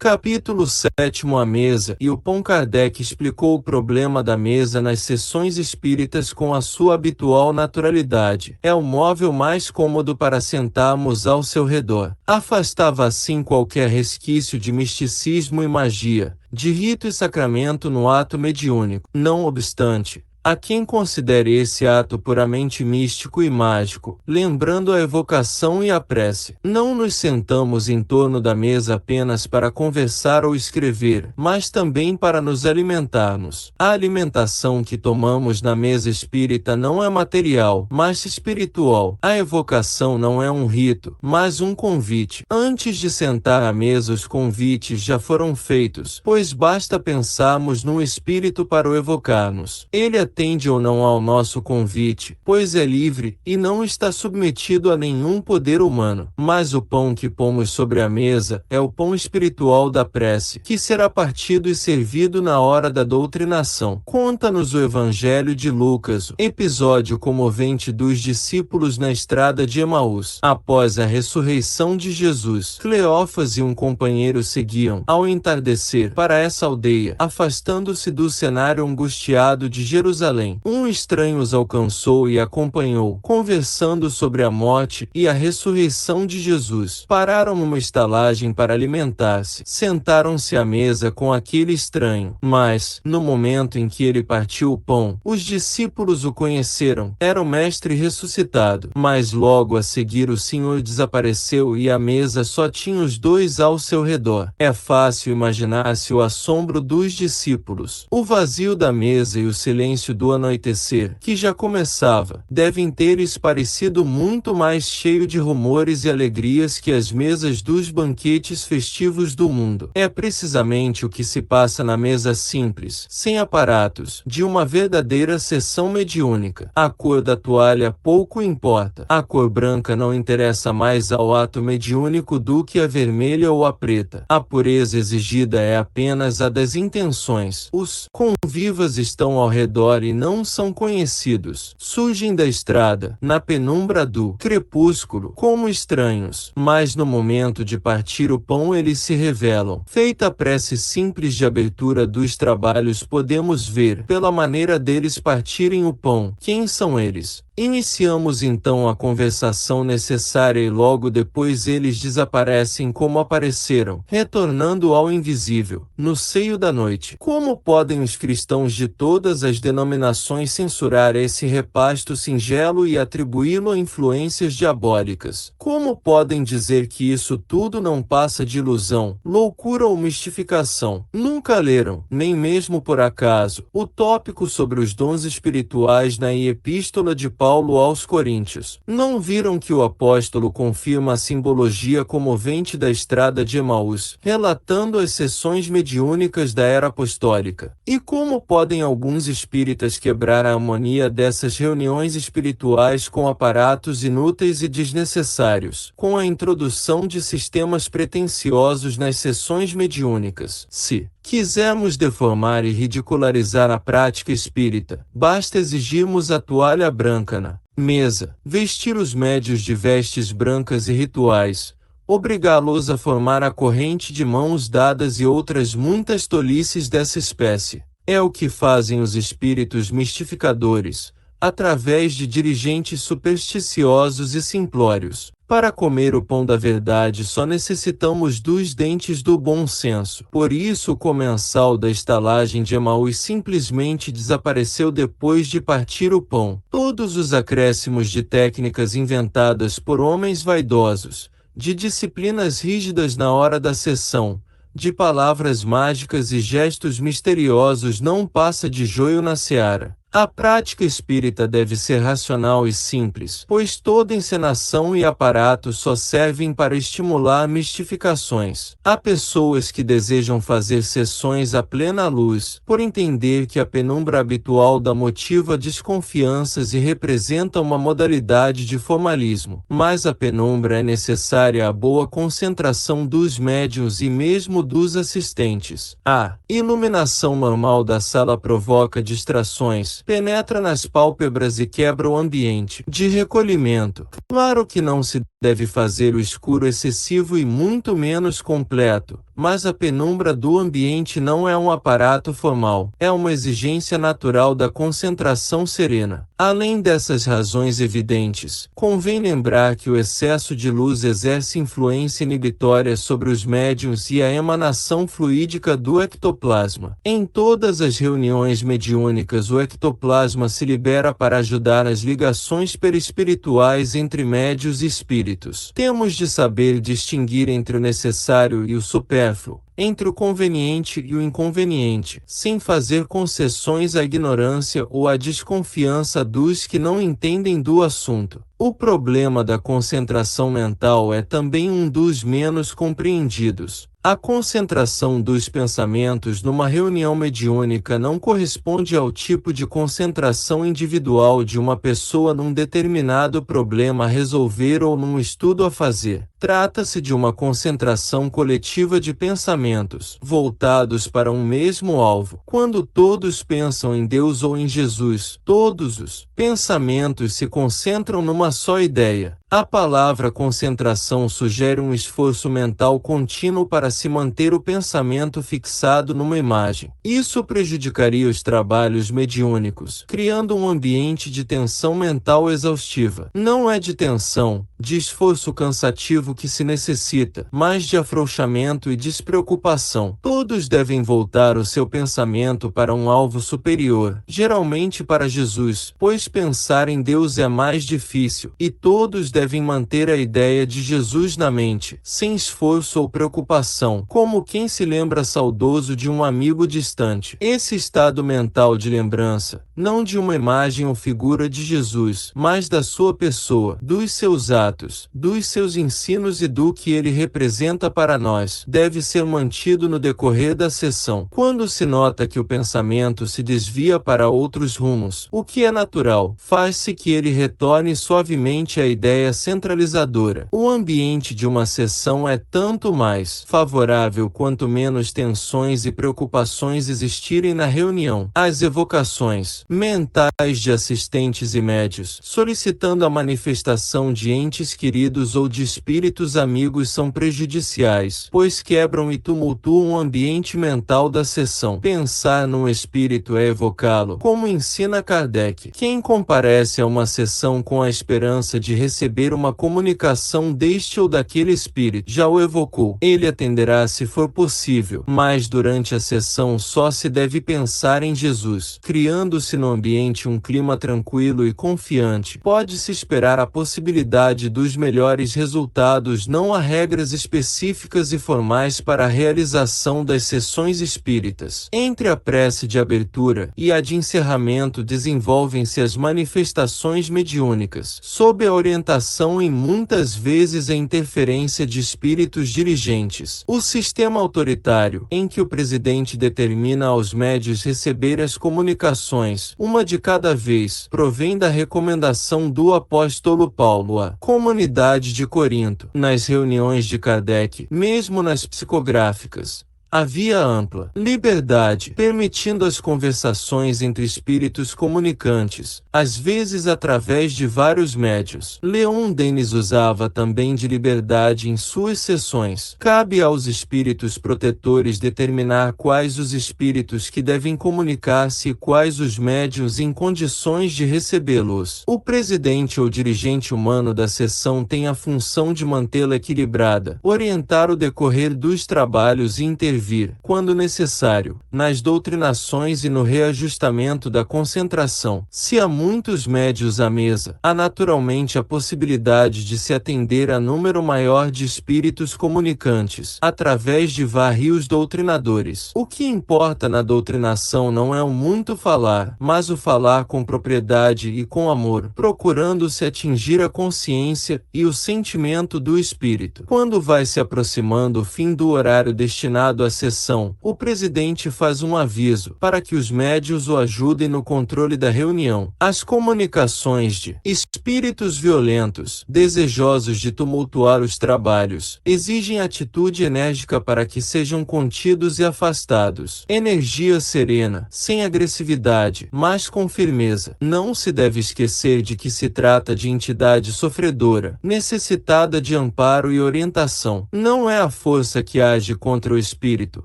Capítulo 7. A mesa e o pão. Kardec explicou o problema da mesa nas sessões espíritas com a sua habitual naturalidade. É o móvel mais cômodo para sentarmos ao seu redor. Afastava assim qualquer resquício de misticismo e magia, de rito e sacramento no ato mediúnico. Não obstante, há quem considere esse ato puramente místico e mágico, lembrando a evocação e a prece. Não nos sentamos em torno da mesa apenas para conversar ou escrever, mas também para nos alimentarmos. A alimentação que tomamos na mesa espírita não é material, mas espiritual. A evocação não é um rito, mas um convite. Antes de sentar à mesa, os convites já foram feitos, pois basta pensarmos num espírito para o evocarmos. Ele atende ou não ao nosso convite, pois é livre e não está submetido a nenhum poder humano. Mas o pão que pomos sobre a mesa é o pão espiritual da prece, que será partido e servido na hora da doutrinação. Conta-nos o Evangelho de Lucas, episódio comovente dos discípulos na estrada de Emaús. Após a ressurreição de Jesus, Cleófas e um companheiro seguiam, ao entardecer, para essa aldeia, afastando-se do cenário angustiado de Jerusalém. Um estranho os alcançou e acompanhou, conversando sobre a morte e a ressurreição de Jesus. Pararam numa estalagem para alimentar-se. Sentaram-se à mesa com aquele estranho. Mas, no momento em que ele partiu o pão, os discípulos o conheceram. Era o Mestre ressuscitado. Mas logo a seguir o Senhor desapareceu e a mesa só tinha os dois ao seu redor. É fácil imaginar-se o assombro dos discípulos. O vazio da mesa e o silêncio do anoitecer, que já começava, devem ter-lhes parecido muito mais cheio de rumores e alegrias que as mesas dos banquetes festivos do mundo. É precisamente o que se passa na mesa simples, sem aparatos, de uma verdadeira sessão mediúnica. A cor da toalha pouco importa. A cor branca não interessa mais ao ato mediúnico do que a vermelha ou a preta. A pureza exigida é apenas a das intenções. Os convivas estão ao redor e não são conhecidos. Surgem da estrada, na penumbra do crepúsculo, como estranhos, mas no momento de partir o pão eles se revelam. Feita a prece simples de abertura dos trabalhos, podemos ver, pela maneira deles partirem o pão, quem são eles. Iniciamos então a conversação necessária e logo depois eles desaparecem como apareceram, retornando ao invisível, no seio da noite. Como podem os cristãos de todas as denominações censurar esse repasto singelo e atribuí-lo a influências diabólicas? Como podem dizer que isso tudo não passa de ilusão, loucura ou mistificação? Nunca leram, nem mesmo por acaso, o tópico sobre os dons espirituais na Epístola de Paulo aos Coríntios. Não viram que o apóstolo confirma a simbologia comovente da estrada de Emaús, relatando as sessões mediúnicas da era apostólica? E como podem alguns espíritas quebrar a harmonia dessas reuniões espirituais com aparatos inúteis e desnecessários, com a introdução de sistemas pretensiosos nas sessões mediúnicas? Se quisermos deformar e ridicularizar a prática espírita, basta exigirmos a toalha branca na mesa, vestir os médios de vestes brancas e rituais, obrigá-los a formar a corrente de mãos dadas e outras muitas tolices dessa espécie. É o que fazem os espíritos mistificadores, através de dirigentes supersticiosos e simplórios. Para comer o pão da verdade só necessitamos dos dentes do bom senso. Por isso o comensal da estalagem de Emaús simplesmente desapareceu depois de partir o pão. Todos os acréscimos de técnicas inventadas por homens vaidosos, de disciplinas rígidas na hora da sessão, de palavras mágicas e gestos misteriosos não passa de joio na seara. A prática espírita deve ser racional e simples, pois toda encenação e aparato só servem para estimular mistificações. Há pessoas que desejam fazer sessões à plena luz, por entender que a penumbra habitual dá motivo a desconfianças e representa uma modalidade de formalismo. Mas a penumbra é necessária à boa concentração dos médiuns e mesmo dos assistentes. A iluminação normal da sala provoca distrações, penetra nas pálpebras e quebra o ambiente de recolhimento. Claro que não se deve fazer o escuro excessivo e muito menos completo, mas a penumbra do ambiente não é um aparato formal, é uma exigência natural da concentração serena. Além dessas razões evidentes, convém lembrar que o excesso de luz exerce influência inibitória sobre os médiuns e a emanação fluídica do ectoplasma. Em todas as reuniões mediúnicas, o ectoplasma se libera para ajudar as ligações perispirituais entre médios e espíritos. Temos de saber distinguir entre o necessário e o supérfluo, entre o conveniente e o inconveniente, sem fazer concessões à ignorância ou à desconfiança dos que não entendem do assunto. O problema da concentração mental é também um dos menos compreendidos. A concentração dos pensamentos numa reunião mediúnica não corresponde ao tipo de concentração individual de uma pessoa num determinado problema a resolver ou num estudo a fazer. Trata-se de uma concentração coletiva de pensamentos, voltados para um mesmo alvo. Quando todos pensam em Deus ou em Jesus, todos os pensamentos se concentram numa só ideia. A palavra concentração sugere um esforço mental contínuo para se manter o pensamento fixado numa imagem. Isso prejudicaria os trabalhos mediúnicos, criando um ambiente de tensão mental exaustiva. Não é de tensão, de esforço cansativo que se necessita, mas de afrouxamento e despreocupação. Todos devem voltar o seu pensamento para um alvo superior, geralmente para Jesus, pois pensar em Deus é mais difícil, e todos devem manter a ideia de Jesus na mente, sem esforço ou preocupação, como quem se lembra saudoso de um amigo distante. Esse estado mental de lembrança, não de uma imagem ou figura de Jesus, mas da sua pessoa, dos seus atos, dos seus ensinos e do que ele representa para nós, deve ser mantido no decorrer da sessão. Quando se nota que o pensamento se desvia para outros rumos, o que é natural, faz-se que ele retorne suavemente à ideia centralizadora. O ambiente de uma sessão é tanto mais favorável quanto menos tensões e preocupações existirem na reunião. As evocações mentais de assistentes e médios, solicitando a manifestação de entes queridos ou de espíritos amigos, são prejudiciais, pois quebram e tumultuam o ambiente mental da sessão. Pensar num espírito é evocá-lo, como ensina Kardec. Quem comparece a uma sessão com a esperança de receber uma comunicação deste ou daquele espírito, já o evocou. Ele atenderá se for possível, mas durante a sessão só se deve pensar em Jesus. Criando-se no ambiente um clima tranquilo e confiante, pode-se esperar a possibilidade dos melhores resultados. Não há regras específicas e formais para a realização das sessões espíritas. Entre a prece de abertura e a de encerramento desenvolvem-se as manifestações mediúnicas, sob a orientação e muitas vezes a interferência de espíritos dirigentes. O sistema autoritário, em que o presidente determina aos médios receber as comunicações, uma de cada vez, provém da recomendação do apóstolo Paulo à comunidade de Corinto. Nas reuniões de Kardec, mesmo nas psicográficas, havia ampla liberdade, permitindo as conversações entre espíritos comunicantes, às vezes através de vários médios. Leon Denis usava também de liberdade em suas sessões. Cabe aos espíritos protetores determinar quais os espíritos que devem comunicar-se e quais os médiuns em condições de recebê-los. O presidente ou dirigente humano da sessão tem a função de mantê-la equilibrada, orientar o decorrer dos trabalhos e intervir, quando necessário, nas doutrinações e no reajustamento da concentração. Se há muitos médios à mesa, há naturalmente a possibilidade de se atender a número maior de espíritos comunicantes, através de vários doutrinadores. O que importa na doutrinação não é o muito falar, mas o falar com propriedade e com amor, procurando-se atingir a consciência e o sentimento do espírito. Quando vai se aproximando o fim do horário destinado a a sessão, o presidente faz um aviso para que os médios o ajudem no controle da reunião. As comunicações de espíritos violentos, desejosos de tumultuar os trabalhos, exigem atitude enérgica para que sejam contidos e afastados. Energia serena, sem agressividade, mas com firmeza. Não se deve esquecer de que se trata de entidade sofredora, necessitada de amparo e orientação. Não é a força que age contra o espírito,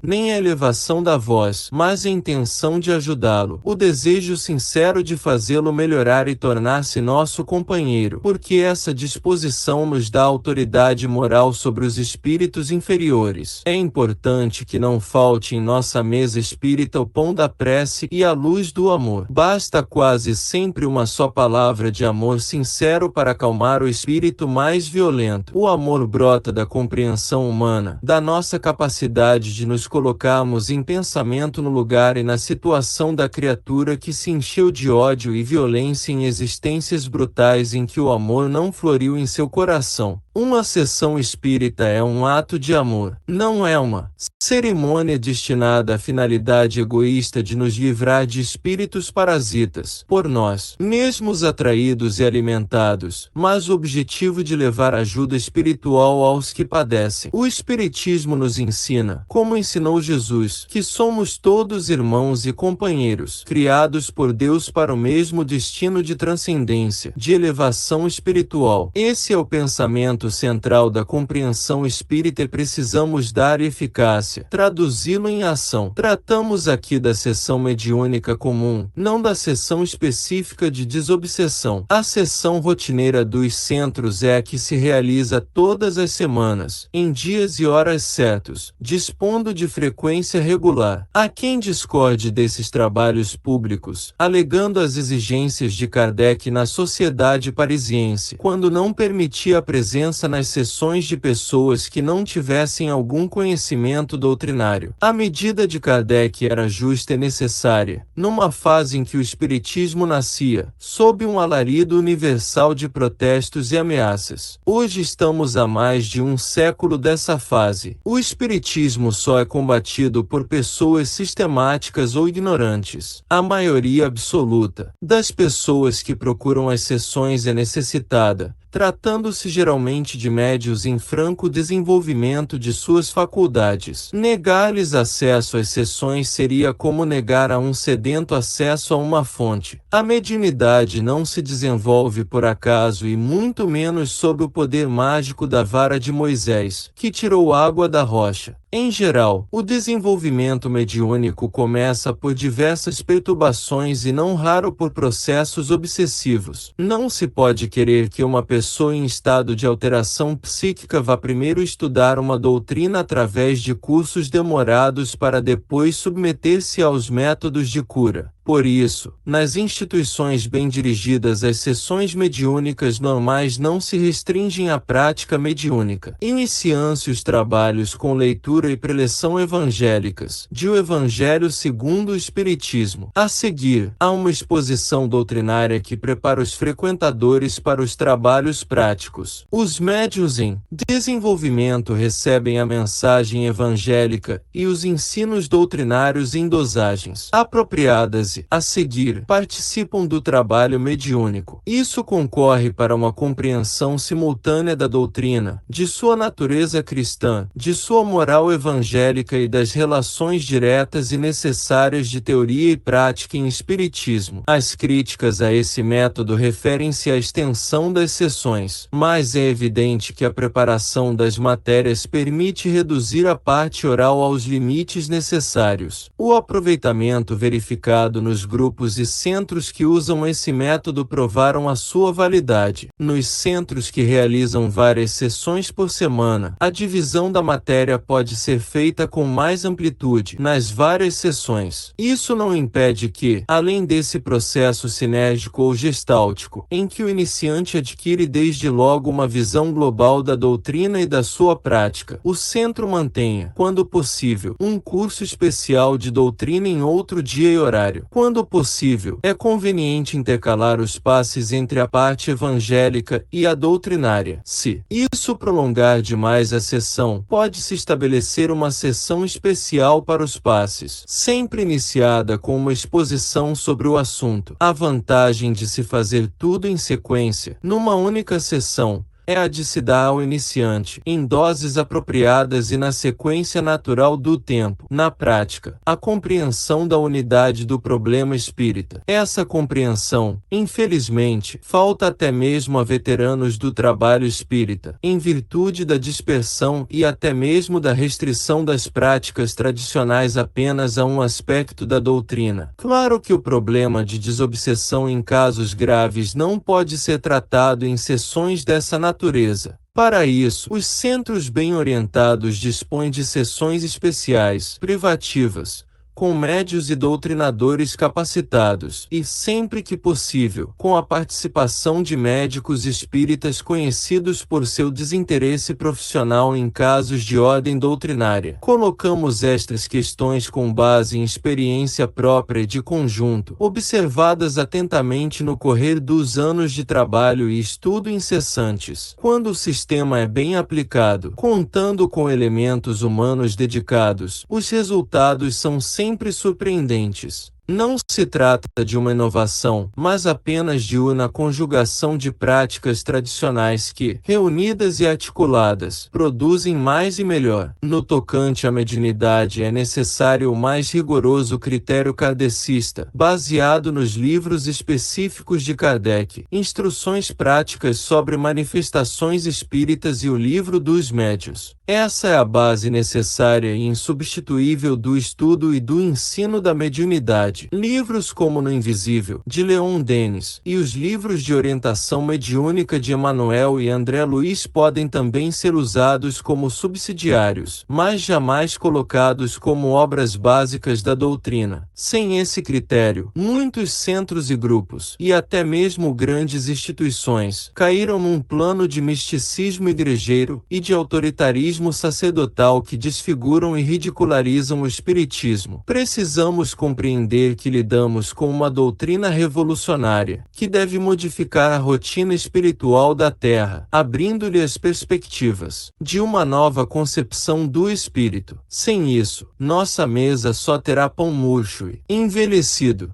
nem a elevação da voz, mas a intenção de ajudá-lo, o desejo sincero de fazê-lo melhorar e tornar-se nosso companheiro, porque essa disposição nos dá autoridade moral sobre os espíritos inferiores. É importante que não falte em nossa mesa espírita o pão da prece e a luz do amor. Basta quase sempre uma só palavra de amor sincero para acalmar o espírito mais violento. O amor brota da compreensão humana, da nossa capacidade de nos colocarmos em pensamento no lugar e na situação da criatura que se encheu de ódio e violência em existências brutais em que o amor não floriu em seu coração. Uma sessão espírita é um ato de amor, não é uma cerimônia destinada à finalidade egoísta de nos livrar de espíritos parasitas, por nós mesmos atraídos e alimentados, mas o objetivo de levar ajuda espiritual aos que padecem. O Espiritismo nos ensina, como ensinou Jesus, que somos todos irmãos e companheiros, criados por Deus para o mesmo destino de transcendência, de elevação espiritual. Esse é o pensamento central da compreensão espírita e precisamos dar eficácia, traduzi-lo em ação. Tratamos aqui da sessão mediúnica comum, não da sessão específica de desobsessão. A sessão rotineira dos centros é a que se realiza todas as semanas, em dias e horas certos, dispondo de frequência regular. Há quem discorde desses trabalhos públicos, alegando as exigências de Kardec na sociedade parisiense, quando não permitia a presença nas sessões de pessoas que não tivessem algum conhecimento doutrinário. A medida de Kardec era justa e necessária, numa fase em que o espiritismo nascia, sob um alarido universal de protestos e ameaças. Hoje estamos há mais de um século dessa fase. O espiritismo só é combatido por pessoas sistemáticas ou ignorantes. A maioria absoluta das pessoas que procuram as sessões é necessitada, tratando-se geralmente de médios em franco desenvolvimento de suas faculdades. Negar-lhes acesso às sessões seria como negar a um sedento acesso a uma fonte. A mediunidade não se desenvolve por acaso e muito menos sob o poder mágico da vara de Moisés, que tirou água da rocha. Em geral, o desenvolvimento mediúnico começa por diversas perturbações e não raro por processos obsessivos. Não se pode querer que uma pessoa em estado de alteração psíquica vá primeiro estudar uma doutrina através de cursos demorados para depois submeter-se aos métodos de cura. Por isso, nas instituições bem dirigidas, as sessões mediúnicas normais não se restringem à prática mediúnica. Inicia-se os trabalhos com leitura e preleção evangélicas, de O Evangelho segundo o Espiritismo. A seguir, há uma exposição doutrinária que prepara os frequentadores para os trabalhos práticos. Os médiuns em desenvolvimento recebem a mensagem evangélica e os ensinos doutrinários em dosagens apropriadas. A seguir, participam do trabalho mediúnico. Isso concorre para uma compreensão simultânea da doutrina, de sua natureza cristã, de sua moral evangélica e das relações diretas e necessárias de teoria e prática em espiritismo. As críticas a esse método referem-se à extensão das sessões, mas é evidente que a preparação das matérias permite reduzir a parte oral aos limites necessários. O aproveitamento verificado nos grupos e centros que usam esse método provaram a sua validade. Nos centros que realizam várias sessões por semana, a divisão da matéria pode ser feita com mais amplitude nas várias sessões. Isso não impede que, além desse processo sinérgico ou gestáltico, em que o iniciante adquire desde logo uma visão global da doutrina e da sua prática, o centro mantenha, quando possível, um curso especial de doutrina em outro dia e horário. Quando possível, é conveniente intercalar os passes entre a parte evangélica e a doutrinária. Se isso prolongar demais a sessão, pode-se estabelecer uma sessão especial para os passes, sempre iniciada com uma exposição sobre o assunto. A vantagem de se fazer tudo em sequência, numa única sessão, é a de se dar ao iniciante, em doses apropriadas e na sequência natural do tempo. Na prática, a compreensão da unidade do problema espírita. Essa compreensão, infelizmente, falta até mesmo a veteranos do trabalho espírita, em virtude da dispersão e até mesmo da restrição das práticas tradicionais apenas a um aspecto da doutrina. Claro que o problema de desobsessão em casos graves não pode ser tratado em sessões dessa natureza. Para isso, os centros bem orientados dispõem de sessões especiais, privativas, com médios e doutrinadores capacitados, e sempre que possível, com a participação de médicos espíritas conhecidos por seu desinteresse profissional em casos de ordem doutrinária. Colocamos estas questões com base em experiência própria e de conjunto, observadas atentamente no correr dos anos de trabalho e estudo incessantes. Quando o sistema é bem aplicado, contando com elementos humanos dedicados, os resultados são sempre surpreendentes. Não se trata de uma inovação, mas apenas de uma conjugação de práticas tradicionais que, reunidas e articuladas, produzem mais e melhor. No tocante à mediunidade é necessário o mais rigoroso critério kardecista, baseado nos livros específicos de Kardec, Instruções Práticas sobre Manifestações Espíritas e o Livro dos Médiuns. Essa é a base necessária e insubstituível do estudo e do ensino da mediunidade. Livros como No Invisível, de Leon Denis, e os livros de orientação mediúnica de Emmanuel e André Luiz podem também ser usados como subsidiários, mas jamais colocados como obras básicas da doutrina. Sem esse critério, muitos centros e grupos, e até mesmo grandes instituições, caíram num plano de misticismo igrejeiro e de autoritarismo sacerdotal que desfiguram e ridicularizam o espiritismo. Precisamos compreender que lidamos com uma doutrina revolucionária, que deve modificar a rotina espiritual da Terra, abrindo-lhe as perspectivas de uma nova concepção do espírito. Sem isso, nossa mesa só terá pão murcho e envelhecido.